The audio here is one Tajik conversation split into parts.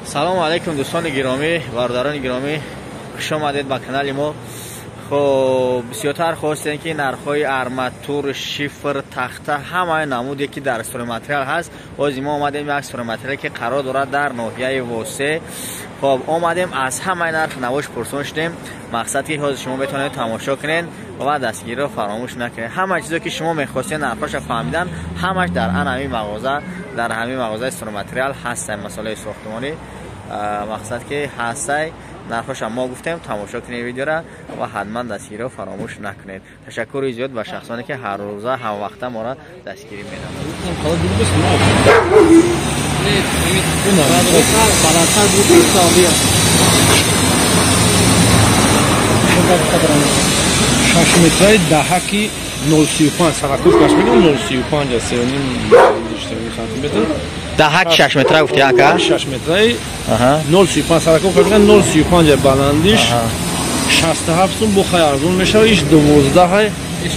سلام علیکم دوستان گرامی، برادران گرامی، خوش آمدید به کانال ما. خب بسیارتر خواستین که نرخ‌های ارماتور، شیفر، تخته همه نمودی که در استور متریال هست. باز ما اومدیم یک استور متریال که قرار دارد در ناحیه واسه. خب اومدیم از همه نرخ نواش پرسون شدیم. مقصد که حاضر شما بتونید تماشا کنین و دستگیری رو فراموش نکنین. همه چیزی که شما می‌خواستین نرخش فهمیدن همش در همین مغازه، در همین مغازه استور متریال هست. مسئله ساختمانی مقصد که هسته نرخش ما گفتیم تماشا کنید ویدیو را و حتما دستگیری رو فراموش نکنید. تشکر زیاد به شخصانی که هر روزه هم وقت ما را دستگیری میدن. شاشمترای دهکی 035 سرکوف کاش میگم 035 است یعنی سانتیمتر دهک 6 متر گفتی آقا 6 مترای 035 سرکوف کاش میگم 035 بلندیش 67 سوم بخای ارزون میشه ایش 12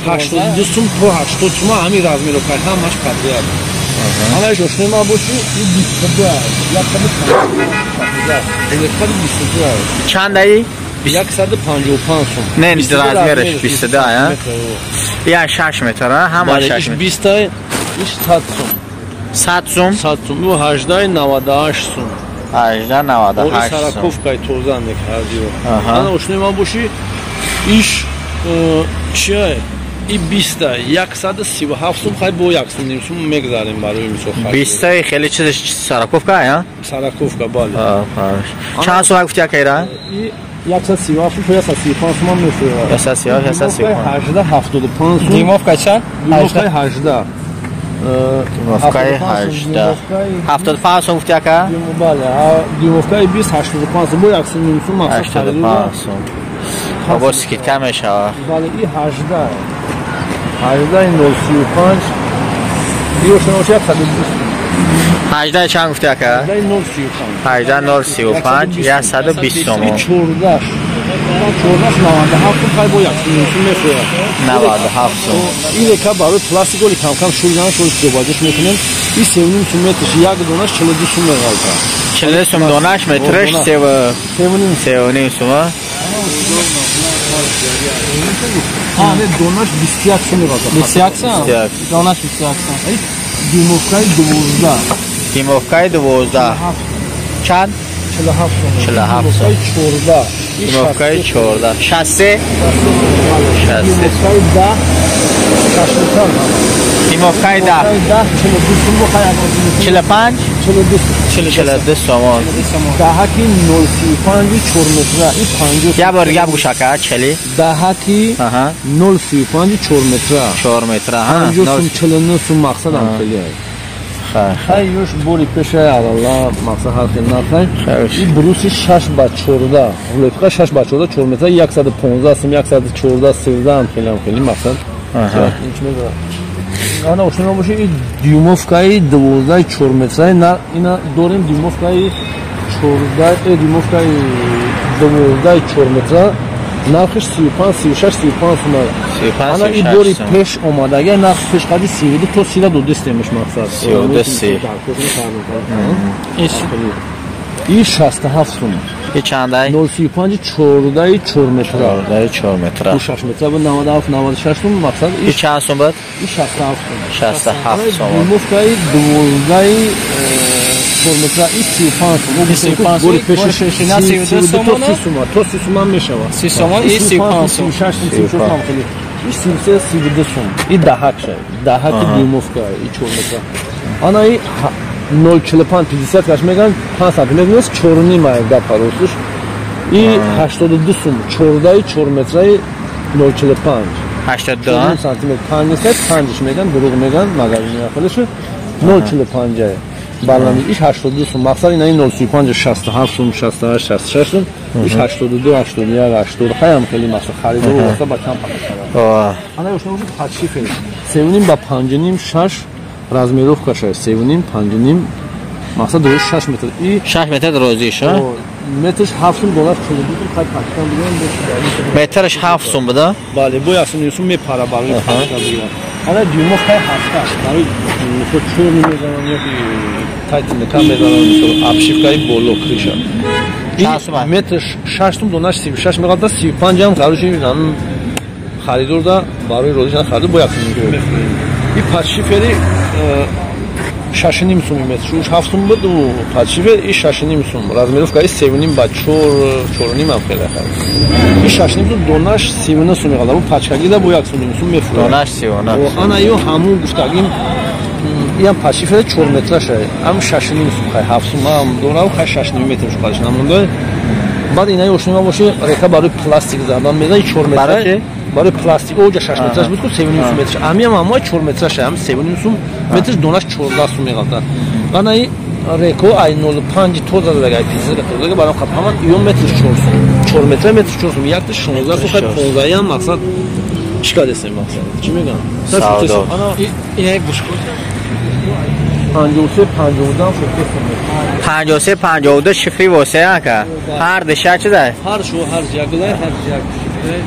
82 سوم تو 80 سوم همین رزمی رو کردم همش قضیه حالا جوشنی ما باشی این 22 یا چند ای 155 سوم نه رزمیرش 22 یا 6 متر همه 6 متر 20 ایش 100 سوم 100 سوم و 18 98 سوم 18 98 سوم سرکوف کای توزن میکردی و حالا جوشنی ما باشی ایش چیه ای 20 137 سوم خیلی با 1 سوم میگذاریم برای میسو 20 خیلی چیزش سرکوف که ها سرکوف که بالا چند سوم گفتی که ایران 137 سوم یا 135 سوم میشه 135 18 75 سوم دیموفکا چند 18 دیموفکای 18 75 سوم گفتی که بله دیموفکای 20 85 سوم با 1 سوم 85 سوم با سکیت کم میشه بله این 18 این 035 دیو شما چه 18 چند گفتی که 18 035 یا 120 تومان 14 97 خیلی با 1 سوم میشه 97 تومان این که برای پلاستیکولی کم کم شوریدن شو استفادهش میکنیم این 3.5 توم مترش یک دونش 42 توم میگه 42 توم دونش مترش 3.5 توم نه دونش 21 توم میگه 21 توم دونش 21 توم دیموفکای 12 دیموفکای 12 چند 47 توم 14 دیموفکای 14 60 دیموفکای 10 دیموفکای 10 45 42 تومان دهکی 035 4 متر این 50 یه بار دیگه بگو شکر 40 دهکی 035 4 متر 4 متر 49 سوم مقصد هم خیلی خیلی یوش بوری پیشه الله مقصد هر خیلی نخواه این بروسی 6 با 14 ولتقه 6 با 14 4 متر 115 سوم 114 13 هم خیلی مقصد آن اوشنو باشه این دیموفکای 12 4 متر نه اینا دوریم دیموفکای 14 دیموفکای 12 4 متر نرخش 35 36 35 تومان انا این دوری پیش اومدگی نرخ پیش قدی 32 تا 32 استمش مقصد 32 این 67 تومان این چنده 035 14 4 متر 4 متر 6 متر با 97 96 تومان مقصد این چند توم بود این 67 تومان دیموفکای 12 4 متر این 35 بوری پیشش 32 تومان تو 30 تومان میشه 30 تومان این 35 تومان 36 تومان خیلی این 33 32 تومان این دهک دیموفکای این 4 متر آنا این 045 50 کاش میگن 5 سانتی متر نیست 4.5 مایه پاروسش این 82 سوم 14 4 متر 045 82 سانتی متر 5 5 میگن دروغ میگن مغازه خودش 045 بالانی ایش 82 سوم مقصد این 035 67 سوم 68 66 سوم ایش 82 81 80 خیلی خیلی مقصد خریده و واسه با کم پاک انا یوشنو تشریف 3.5 با 5.5 6 رزمیروف کاشه 3.5 5.5 مقصد درست 6 متر این 6 متر درازیش metrش 7 сум донаш чӯ будум хай пачкан бигам metrش 7 сум буда бале боясун юсум мепара барои пачкан бигам ана дюймов хай 7 барои мисол чӯрни мезанам ё тайтинда кам мезанам мисол обшивкаи боло криша метрш 6 сум донаш 36 меқдар 35 ам қароши мизанам харидорда барои розишан харидор бо 1 сум мефурем и подшифери 6,5 сум метр уж 7 сум буд подшифер и 6,5 сум размеровка и 7,5 ба 4,5 ам хела хар и 6,5 сум донаш 30 сум меқдар пачкаги да бо 1 сум мефурем донаш 30 ана ё ҳамун гуфтагим ям подшифер 4 метраш ам 6,5 сум хай 7 сум ам донав хай 6,5 метр шуқалиш намонда баъд инаи ошнима боши река барои пластик задан мезани 4 метр барои пластик оҷа 6 метраш буд 7,5 сум метраш ами ам 4 метраш ам 7,5 сум метрш донаш 14 сум меқдар анаи реко ай 0,5 тоза дагай пизга тоза барам хатамат ё метрш 4 сум 4 метр метрш 4 сум як 16 сум хай 15 ам мақсад чика десем мақсад чӣ мегам савдо ана инаи бушко 53 52 53 52 шифри واسه ака ҳар деша чӣ дай ҳар шо ҳар ягла ҳар як шифре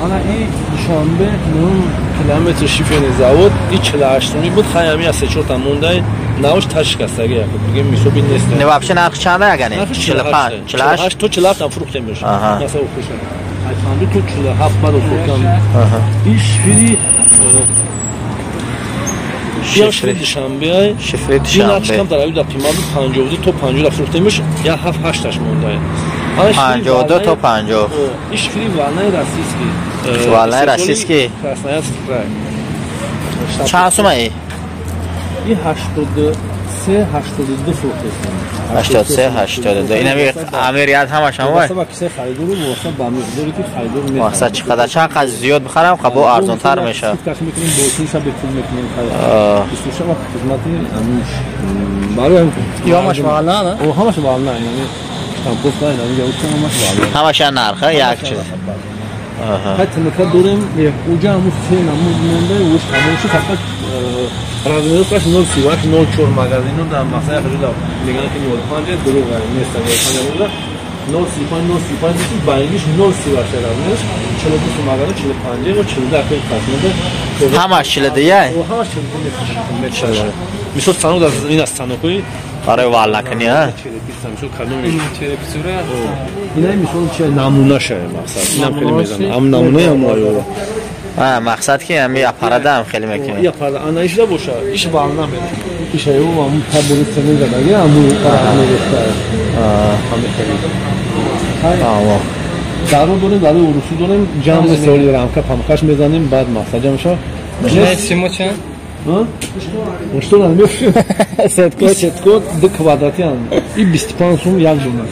ана и шанбе 9 километр шифрени завод и 48 суми буд хаями аз 3-4 та мондай наош ташкастаги як бигем мисоби нест не вообще нарх чанда ягани 45 48 то 47 там фрукт меш масо хушам ай фанду то 47 бадо фруктам и шифри шифри душанбе шифри душанбе кам дараи да пимаду 52 то 50 фрукт меш я 7-8 таш мондай 52 то 50 и шифри валнай российский валнай российский красноярск край чанд сум ай и 83 82 фрукт 83 82 инами амирият ҳамаш ҳам вай сабак кисе харидору васа ба миқдори ки харидор меш васа чӣ қадар чанд қадр зиёд бихарам қабо арзонтар мешавад каш мекунем босиша бетун мекунем исуша ва хизмати амиш барои ё ҳамаш вална на о ҳамаш вална яъни тампоста яъни я учам ҳамаш вална ҳамаш нарха як чиз ҳатмека дорем уҷа ҳамун се намуд монда уш ҳамоши фақат размераш 0,38 0,4 магазину дар мақсад ҳаҷуда мегӯянд ки 0,5 дурӯғ нест 0,5 0,35 байниш 0,38 размераш 42 сум магазин 45 ва 42 кил қасмада ҳамаш 42 яй ҳамаш 42 метр мисол станок дар ин аст станокои барои вал накунӣ а мисол кадом инаи мисол чи намунаша мақсад инам хеле мезанам ам намунаи ам айёра мақсад ки ами апарада ам хеле мекунем я пара ана ишда боша иш вал намед иш аё ам табули сенега даги ам пара мегофта ҳаме хеле амо даро дорем даро урусу дорем ҷамъ соли рамка памкаш мезанем баъд мақсад ҷамъша симо чанд что нам меши сетко 2 квадратиан и 25 сум як дона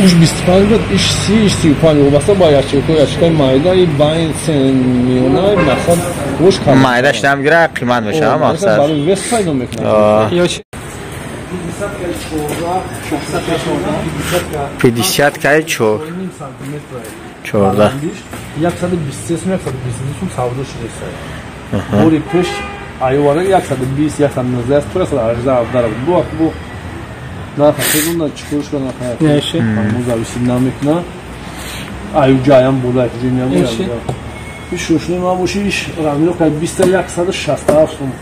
уж 25 год иш 35 вобаста ба ячкаи майда и байн сен миёна мақсад уш кам майдаш дам гира қимат мешава мақсад барои вес пайдо мекунад ё 50 кай 4 123 сум 122 сум савдо шудааст бори пеш айвара 120 119 то 18 дара бу бу на хатуна чукушка на хат неше музависи намекна аю ҷаям була ҷиням иш шушни ма бошиш рамирока 167 сум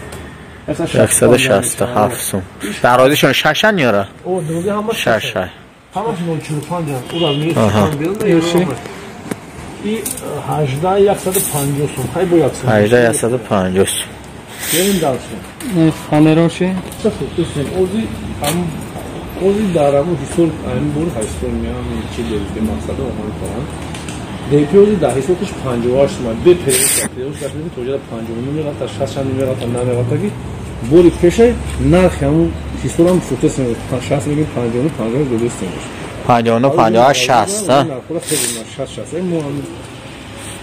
167 сум дарозишон шашан ёра о дроги ҳама шашай ҳамаш 0,45 ура миёши и 18 150 сум хай бо 18 150 сум берем далше фанероши ози ам ози дараму ҳисол ам бур ҳастон меам чи дезде мақсад оман конам депиози да ҳисолш 58 сум бе период сафеди тоҷа 59 мега та 60 мега та 9 мега та ки бори пешай нарх ам ҳисолам футес 60 мега 59 50 додестем 59 50 60 а 60 мо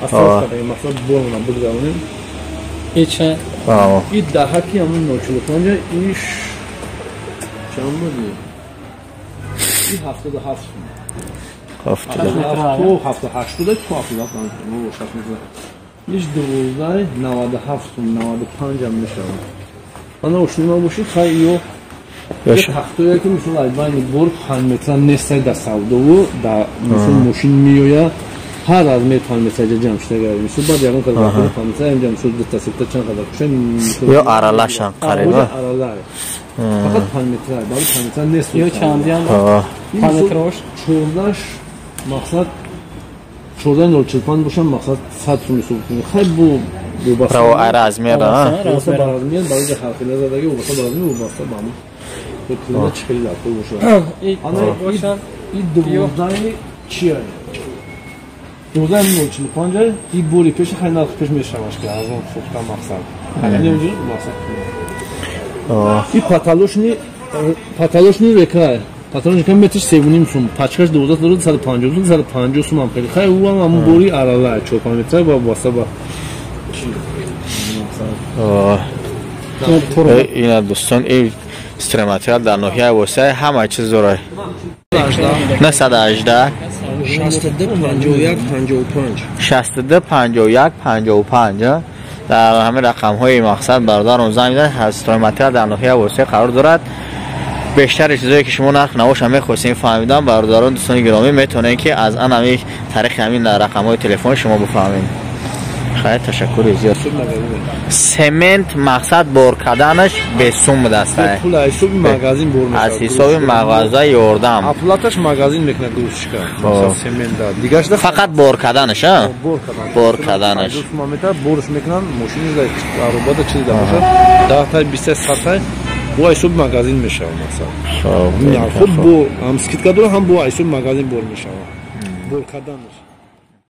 асас кадем мақсад бормам будамонем ича и даҳаки ҳамун 0,45 иш чанд буди и 77 сум 78 буд то 77 иш 12 97 сум 95 ам мешавад ана ошнима бошид хай ё тахтое ки мисол айбайни бор 5 метра нестай да савдову да мисол мошин миёя ҳар аз мет 5 метраҷа ҷамъ шуда гар мисол баъд ягон кадр 5 метра ям ҷамъ шуд ду септа чанд кадр кушан ё аралашан қариба аралай фақат 5 метра баъд 5 метра нест ё чандиан 5 метрош 14 мақсад 14.045 бошам мақсад 100 сум мисол хай бу право размер размер барои ҳарфи назадаги вобаста ба размер вобаста ба ҳамон кӯлина чӣ хеле лафҳо бошад ин 12 чия 12.045 ин бори пеши хай нарх пеш мешаваш ки аз он сохта мақсад яъне онҷо мақсад ин паталошни рекай паталошни кам метрш 3.5 сум пачкаш 150 сум ам хеле хай ӯам ҳамон бори арала 4-5 метра ба вобаста ба ина дӯстон ин стрематериал дар ноҳияи восаи ҳама чиз дорад 918 62 51 55 дар ҳамин рақамҳои мақсад бародарон занг бизанед стрематериал дар ноҳияи восаи қарор дорад бештари чизое ки шумо нарх навоша мехостем фаҳмидан бародарон дӯстони гиромӣ метавонед ки аз анами тариқи ҳамин рақамҳои телефони шумо бифаҳмед خیلی تشکر زیاد سمنت مقصد بار کردنش به سوم دسته پول حساب مغازین بار میشه از حساب مغازه یاردم اپلاتش مغازین میکنه گوشش کنه سمنت داد دیگهش فقط بار کردنش ها بار کردنش متر بورش میکنن ماشین از عربات چیزی باشه 10 تا 20 ساعت بو حساب مغازین میشه مثلا خب بو هم اسکیت کدو هم بو حساب مغازین بار میشه بار کردنش